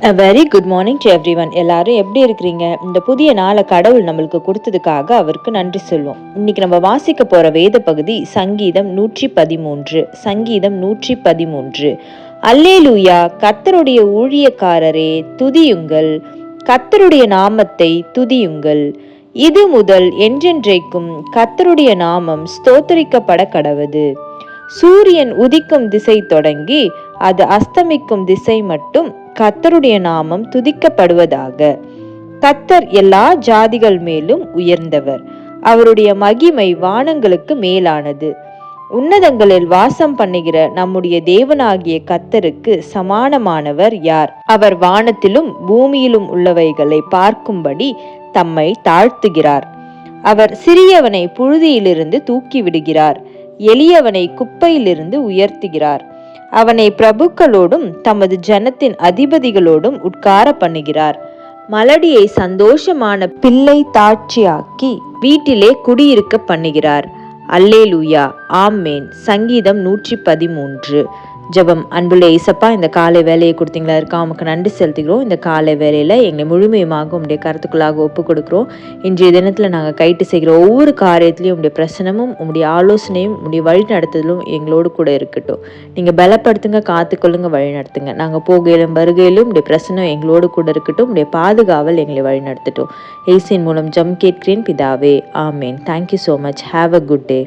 A very good morning to everyone. எல்லாரும் எப்படி இருக்கிறீங்க? இந்த புதிய நாளை கடவுள் நம்மளுக்கு கொடுத்ததுக்காக அவருக்கு நன்றி சொல்லுவோம். இன்னைக்கு நம்ம வாசிக்க போற வேத பகுதி சங்கீதம் 113. சங்கீதம் 113. அல்லேலூயா, கர்த்தருடைய ஊழியக்காரரே துதியுங்கள், கர்த்தருடைய நாமத்தை துதியுங்கள். இது முதல் என்றென்றைக்கும் கர்த்தருடைய நாமம் ஸ்தோத்தரிக்கப்பட கடவது. சூரியன் உதிக்கும் திசை தொடங்கி அது அஸ்தமிக்கும் திசை மட்டும் கர்த்தருடைய நாமம் துதிக்கப்படுவதாக. கர்த்தர் எல்லா ஜாதிகள் மேலும் உயர்ந்தவர், அவருடைய மகிமை வானங்களுக்கு மேலானது. உன்னதங்களில் வாசம் பண்ணுகிற நம்முடைய தேவனாகிய கர்த்தருக்கு சமானமானவர் யார்? அவர் வானத்திலும் பூமியிலும் உள்ளவைகளை பார்க்கும்படி தம்மை தாழ்த்துகிறார். அவர் சிறியவனை புழுதியிலிருந்து தூக்கி விடுகிறார், எளியவனை குப்பையிலிருந்து உயர்த்துகிறார். அவனை பிரபுக்களோடும் தமது ஜனத்தின் அதிபதிகளோடும் உட்கார பண்ணுகிறார். மலடியை சந்தோஷமான பிள்ளை தாட்சியாக்கி வீட்டிலே குடியிருக்க பண்ணுகிறார். அல்லேலூயா, ஆமேன். சங்கீதம் 113. ஜெபம். அன்புள்ள இயேசப்பா, இந்த காலை வேலையை கொடுத்தீங்களா இருக்கா, உமக்கு நன்றி செலுத்துகிறோம். இந்த காலை வேலையில எங்களை முழுமையுமாக உங்களுடைய கருத்துக்களாக ஒப்பு கொடுக்குறோம். இன்றைய தினத்துல நாங்கள் கைட்டு செய்கிற ஒவ்வொரு காரியத்திலையும் உங்களுடைய பிரசனமும் உங்களுடைய ஆலோசனையும் உங்களுடைய வழி நடத்துதலும் எங்களோடு கூட இருக்கட்டும். நீங்க பலப்படுத்துங்க, காத்துக்கொள்ளுங்க, வழி நடத்துங்க. நாங்கள் போகையிலும் வருகையிலும் உங்களுடைய பிரசனம் எங்களோடு கூட இருக்கட்டும். உங்களுடைய பாதுகாவல் எங்களை வழி நடத்தட்டும். இயேசுவின் மூலம் ஜெபம் கேட்கிறேன் பிதாவே, ஆமேன். Thank you so much. Have a good day.